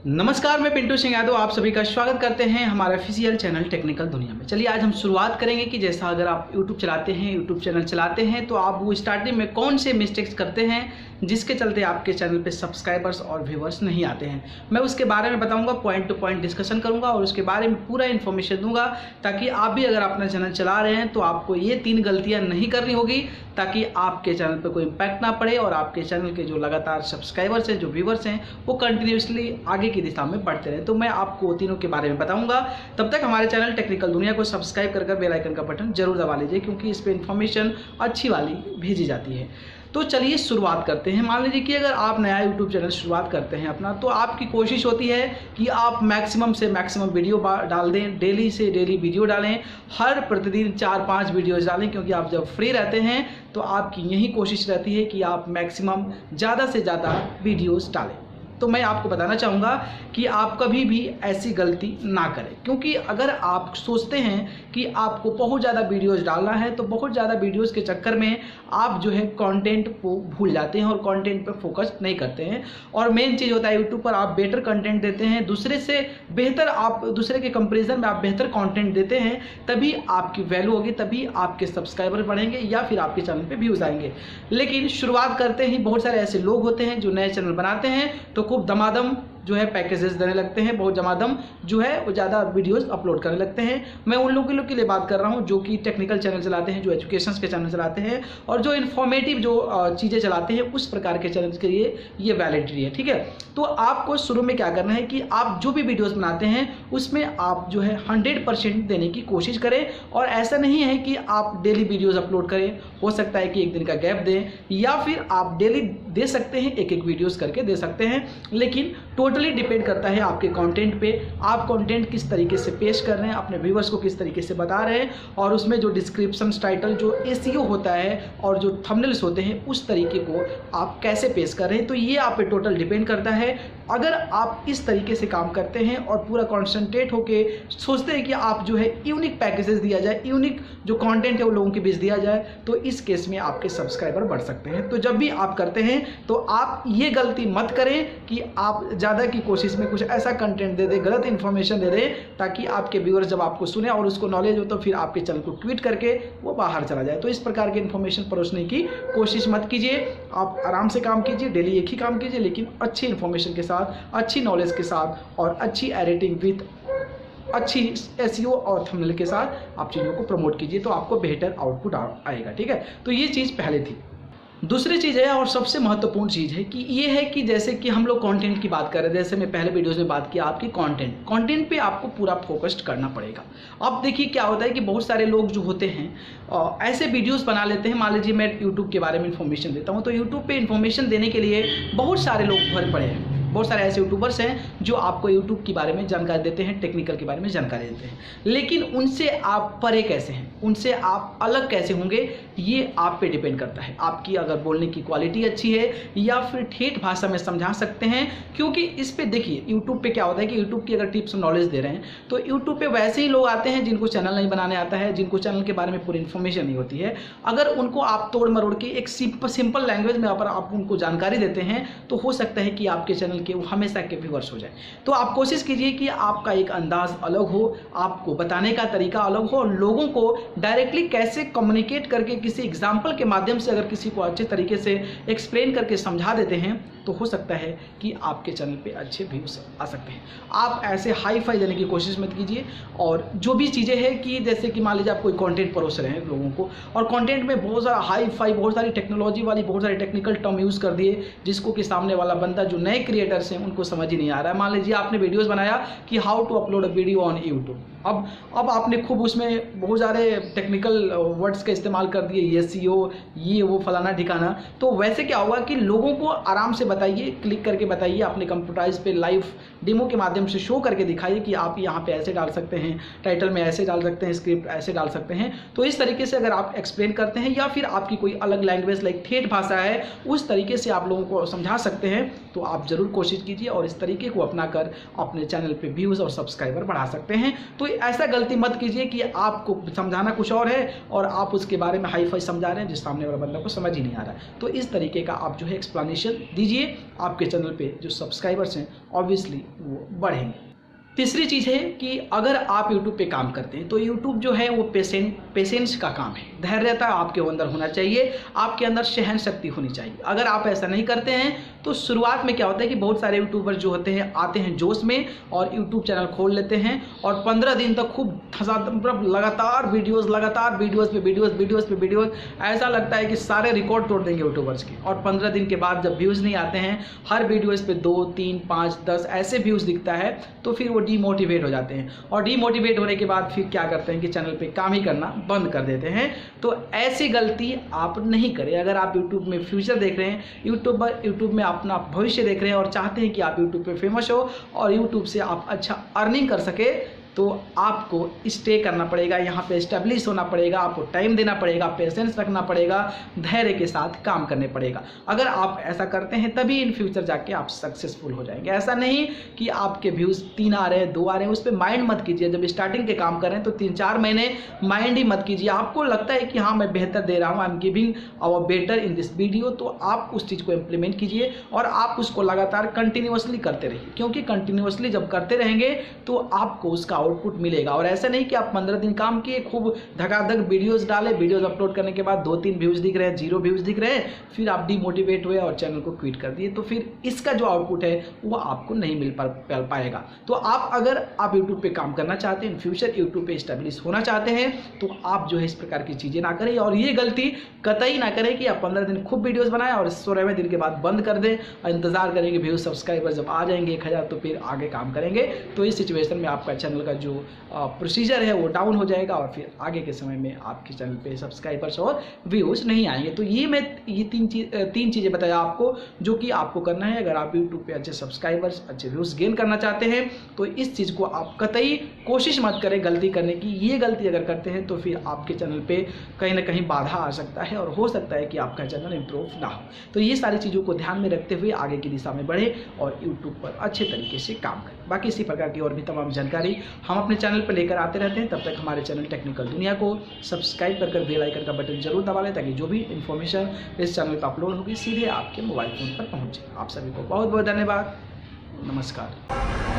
नमस्कार, मैं पिंटू सिंह यादव आप सभी का स्वागत करते हैं हमारे ऑफिशियल चैनल टेक्निकल दुनिया में। चलिए आज हम शुरुआत करेंगे कि जैसा अगर आप यूट्यूब चलाते हैं, यूट्यूब चैनल चलाते हैं तो आप वो स्टार्टिंग में कौन से मिस्टेक्स करते हैं जिसके चलते आपके चैनल पे सब्सक्राइबर्स और व्यूवर्स नहीं आते हैं। मैं उसके बारे में बताऊंगा, पॉइंट टू पॉइंट डिस्कशन करूंगा और उसके बारे में पूरा इन्फॉर्मेशन दूंगा ताकि आप भी अगर अपना चैनल चला रहे हैं तो आपको ये 3 गलतियाँ नहीं करनी होगी ताकि आपके चैनल पर कोई इम्पैक्ट ना पड़े और आपके चैनल के जो लगातार सब्सक्राइबर्स हैं, जो व्यूवर्स हैं, वो कंटिन्यूसली आगे की दिशा में बढ़ते रहे। तो मैं आपको तीनों के बारे में बताऊंगा। तब तक हमारे चैनल टेक्निकल दुनिया को सब्सक्राइब कर बेल आइकन का बटन जरूर दबा लीजिए क्योंकि इस पर इन्फॉर्मेशन अच्छी वाली भेजी जाती है। तो चलिए शुरुआत करते हैं। मान लीजिए कि अगर आप नया यूट्यूब चैनल शुरुआत करते हैं अपना, तो आपकी कोशिश होती है कि आप मैक्सिमम से मैक्सिमम वीडियो डाल दें, डेली से डेली वीडियो डालें, हर प्रतिदिन 4-5 वीडियोज़ डालें क्योंकि आप जब फ्री रहते हैं तो आपकी यही कोशिश रहती है कि आप मैक्सिमम ज़्यादा से ज़्यादा वीडियोज़ डालें। तो मैं आपको बताना चाहूँगा कि आप कभी भी ऐसी गलती ना करें क्योंकि अगर आप सोचते हैं कि आपको बहुत ज़्यादा वीडियोस डालना है तो बहुत ज़्यादा वीडियोस के चक्कर में आप जो है कंटेंट को भूल जाते हैं और कंटेंट पर फोकस नहीं करते हैं। और मेन चीज़ होता है यूट्यूब पर आप बेटर कंटेंट देते हैं, दूसरे से बेहतर, आप दूसरे के कंपेरिजन में आप बेहतर कंटेंट देते हैं, तभी आपकी वैल्यू होगी, तभी आपके सब्सक्राइबर बढ़ेंगे या फिर आपके चैनल पर व्यूज़ आएंगे। लेकिन शुरुआत करते ही बहुत सारे ऐसे लोग होते हैं जो नए चैनल बनाते हैं तो खूब दमादम जो है पैकेजेस देने लगते हैं, बहुत जमादम जो है वो ज़्यादा वीडियोस अपलोड करने लगते हैं। मैं उन लोगों के लिए बात कर रहा हूँ जो कि टेक्निकल चैनल चलाते हैं, जो एजुकेशंस के चैनल चलाते हैं और जो इन्फॉर्मेटिव जो चीज़ें चलाते हैं, उस प्रकार के चैनल के लिए ये वैलिडिटी है। ठीक है, तो आपको शुरू में क्या करना है कि आप जो भी वीडियोज़ बनाते हैं उसमें आप जो है 100% देने की कोशिश करें। और ऐसा नहीं है कि आप डेली वीडियोज़ अपलोड करें, हो सकता है कि एक दिन का गैप दें या फिर आप डेली दे सकते हैं, एक वीडियोज़ करके दे सकते हैं। लेकिन टोटली डिपेंड करता है आपके कंटेंट पे, आप कंटेंट किस तरीके से पेश कर रहे हैं, अपने व्यूवर्स को किस तरीके से बता रहे हैं और उसमें जो डिस्क्रिप्शन, टाइटल, जो एसईओ होता है और जो थंबनेल्स होते हैं उस तरीके को आप कैसे पेश कर रहे हैं। तो ये आप पे टोटल डिपेंड करता है। अगर आप इस तरीके से काम करते हैं और पूरा कॉन्सेंट्रेट होके सोचते हैं कि आप जो है यूनिक पैकेजेस दिया जाए, यूनिक जो कंटेंट है वो लोगों के बीच दिया जाए, तो इस केस में आपके सब्सक्राइबर बढ़ सकते हैं। तो जब भी आप करते हैं तो आप ये गलती मत करें कि आप ज़्यादा की कोशिश में कुछ ऐसा कंटेंट दे दें, गलत इन्फॉर्मेशन दे दें ताकि आपके व्यूअर्स जब आपको सुने और उसको नॉलेज हो तो फिर आपके चैनल को ट्वीट करके वो बाहर चला जाए। तो इस प्रकार की इन्फॉर्मेशन परोसने की कोशिश मत कीजिए। आप आराम से काम कीजिए, डेली एक ही काम कीजिए, लेकिन अच्छी इन्फॉर्मेशन के साथ, अच्छी नॉलेज के साथ और अच्छी एडिटिंग विथ अच्छी एसईओ और थंबनेल के साथ आप चीज़ों को प्रमोट कीजिए तो आपको बेहतर आउटपुट आएगा। ठीक है, तो ये चीज़ पहले थी। दूसरी चीज़ है और सबसे महत्वपूर्ण चीज़ है कि ये है कि जैसे कि हम लोग कंटेंट की बात कर रहे थे, जैसे मैं पहले वीडियोस में बात किया, आपकी कंटेंट पे आपको पूरा फोकस्ड करना पड़ेगा। अब देखिए क्या होता है कि बहुत सारे लोग जो होते हैं ऐसे वीडियोस बना लेते हैं। मान लीजिए मैं यूट्यूब के बारे में इन्फॉर्मेशन देता हूँ तो यूट्यूब पे इन्फॉर्मेशन देने के लिए बहुत सारे लोग भर पड़े हैं, बहुत सारे ऐसे यूट्यूबर्स हैं जो आपको यूट्यूब के बारे में जानकारी देते हैं, टेक्निकल के बारे में जानकारी देते हैं, लेकिन उनसे आप परे कैसे हैं, उनसे आप अलग कैसे होंगे, ये आप पे डिपेंड करता है। आपकी अगर बोलने की क्वालिटी अच्छी है या फिर ठेठ भाषा में समझा सकते हैं, क्योंकि इस पे देखिए यूट्यूब पे क्या होता है कि यूट्यूब की अगर टिप्स नॉलेज दे रहे हैं तो यूट्यूब पे वैसे ही लोग आते हैं जिनको चैनल नहीं बनाने आता है, जिनको चैनल के बारे में पूरी इन्फॉर्मेशन नहीं होती है। अगर उनको आप तोड़ मरोड़ के एक सिंपल लैंग्वेज में अगर आप उनको जानकारी देते हैं तो हो सकता है कि आपके चैनल के वो हमेशा के व्यूअर्स हो जाए। तो आप कोशिश कीजिए कि आपका एक अंदाज अलग हो, आपको बताने का तरीका अलग हो और लोगों को डायरेक्टली कैसे कम्युनिकेट करके किसी एग्जाम्पल के माध्यम से अगर किसी को अच्छे तरीके से एक्सप्लेन करके समझा देते हैं तो हो सकता है कि आपके चैनल पे अच्छे व्यूज आ सकते हैं। आप ऐसे हाई फाई देने की कोशिश मत कीजिए। और जो भी चीज़ें हैं कि जैसे कि मान लीजिए आप कोई कंटेंट परोस रहे हैं लोगों को और कंटेंट में बहुत सारा हाई फाई, बहुत सारी टेक्नोलॉजी वाली, बहुत सारे टेक्निकल टर्म यूज़ कर दिए जिसको कि सामने वाला बंदा, जो नए क्रिएटर्स हैं, उनको समझ ही नहीं आ रहा है। मान लीजिए आपने वीडियोज़ बनाया कि how to upload a video on YouTube, अब आपने खूब उसमें बहुत सारे टेक्निकल वर्ड्स का इस्तेमाल कर दिए, एसईओ, ये वो फलाना ठिकाना। तो वैसे क्या होगा कि लोगों को आराम से बताइए, क्लिक करके बताइए, अपने कंप्यूटराइज पे लाइव डेमो के माध्यम से शो करके दिखाइए कि आप यहाँ पे ऐसे डाल सकते हैं, टाइटल में ऐसे डाल सकते हैं, स्क्रिप्ट ऐसे डाल सकते हैं। तो इस तरीके से अगर आप एक्सप्लेन करते हैं या फिर आपकी कोई अलग लैंग्वेज लाइक ठेठ भाषा है उस तरीके से आप लोगों को समझा सकते हैं तो आप ज़रूर कोशिश कीजिए और इस तरीके को अपना कर अपने चैनल पे व्यूज़ और सब्सक्राइबर बढ़ा सकते हैं। तो ऐसा गलती मत कीजिए कि आपको समझाना कुछ और है और आप उसके बारे में हाई फाई समझा रहे हैं जिस सामने वाला बंदा को समझ ही नहीं आ रहा है। तो इस तरीके का आप जो है एक्सप्लेनेशन दीजिए, आपके चैनल पे जो सब्सक्राइबर्स हैं ऑब्वियसली वो बढ़ेंगे। तीसरी चीज़ है कि अगर आप YouTube पे काम करते हैं तो YouTube जो है वो पेशेंस का काम है, धैर्यता आपके अंदर होना चाहिए, आपके अंदर सहन शक्ति होनी चाहिए। अगर आप ऐसा नहीं करते हैं तो शुरुआत में क्या होता है कि बहुत सारे यूट्यूबर जो होते हैं आते हैं जोश में और YouTube चैनल खोल लेते हैं और 15 दिन तक खूब मतलब लगातार वीडियोस पे वीडियोस ऐसा लगता है कि सारे रिकॉर्ड तोड़ देंगे यूट्यूबर्स के। और 15 दिन के बाद जब व्यूज़ नहीं आते हैं, हर वीडियोस पे 2, 3, 5, 10 ऐसे व्यूज़ दिखता है तो फिर वो डीमोटिवेट हो जाते हैं और डीमोटिवेट होने के बाद फिर क्या करते हैं कि चैनल पे काम ही करना बंद कर देते हैं। तो ऐसी गलती आप नहीं करें। अगर आप YouTube में फ्यूचर देख रहे हैं, यूट्यूब में अपना भविष्य देख रहे हैं और चाहते हैं कि आप YouTube पे फेमस हो और YouTube से आप अच्छा अर्निंग कर सके, तो आपको स्टे करना पड़ेगा, यहाँ पे एस्टेब्लिश होना पड़ेगा, आपको टाइम देना पड़ेगा, पेशेंस रखना पड़ेगा, धैर्य के साथ काम करने पड़ेगा। अगर आप ऐसा करते हैं तभी इन फ्यूचर जाके आप सक्सेसफुल हो जाएंगे। ऐसा नहीं कि आपके व्यूज़ 3 आ रहे हैं, 2 आ रहे हैं, उस पर माइंड मत कीजिए। जब स्टार्टिंग के काम कर रहे हैं तो 3-4 महीने माइंड ही मत कीजिए। आपको लगता है कि हाँ मैं बेहतर दे रहा हूँ, I am giving our better in this video, तो आप उस चीज़ को इम्प्लीमेंट कीजिए और आप उसको लगातार कंटिन्यूसली करते रहिए, क्योंकि कंटिन्यूसली जब करते रहेंगे तो आपको उसका आउटपुट मिलेगा। और ऐसा नहीं कि आप 15 दिन काम किए, खूब धकाधक वीडियोस डाले, वीडियोस अपलोड करने के बाद 2-3 व्यूज़ दिख रहे हैं, 0 व्यूज़ दिख रहे हैं, फिर आप डिमोटिवेट हुए और चैनल को क्विट कर दिए, तो फिर इसका जो आउटपुट है वो आपको नहीं मिल पाएगा। तो अगर आप यूट्यूब पे काम करना चाहते हैं, इन फ्यूचर यूट्यूब पे स्टेब्लिश होना चाहते हैं, तो आप जो है इस प्रकार की चीज़ें ना करें और ये गलती कतई ना करें कि आप 15 दिन खूब वीडियोज़ बनाएं और 16वें दिन के बाद बंद कर दें और इंतजार करेंगे व्यूज़ सब्सक्राइबर जब आ जाएंगे 1000 तो फिर आगे काम करेंगे। तो इस सिचुएशन में आपका चैनल का जो प्रोसीजर है वो डाउन हो जाएगा और फिर आगे के समय में आपके चैनल पे सब्सक्राइबर्स और व्यूज़ नहीं आएंगे। तो ये 3 चीज़ें बताया आपको जो कि आपको करना है। अगर आप यूट्यूब पे अच्छे सब्सक्राइबर्स, अच्छे व्यूज़ गेन करना चाहते हैं तो इस चीज़ को आप कतई कोशिश मत करें गलती करने की। ये गलती अगर करते हैं तो फिर आपके चैनल पे कहीं ना कहीं बाधा आ सकता है और हो सकता है कि आपका चैनल इम्प्रूव ना हो। तो ये सारी चीज़ों को ध्यान में रखते हुए आगे की दिशा में बढ़े और यूट्यूब पर अच्छे तरीके से काम करें। बाकी इसी प्रकार की और भी तमाम जानकारी हम अपने चैनल पर लेकर आते रहते हैं। तब तक हमारे चैनल टेक्निकल दुनिया को सब्सक्राइब कर बेल आइकन का बटन जरूर दबा लें ताकि जो भी इन्फॉर्मेशन इस चैनल पर अपलोड होगी सीधे आपके मोबाइल फ़ोन पर पहुँचे। आप सभी को बहुत बहुत धन्यवाद। नमस्कार।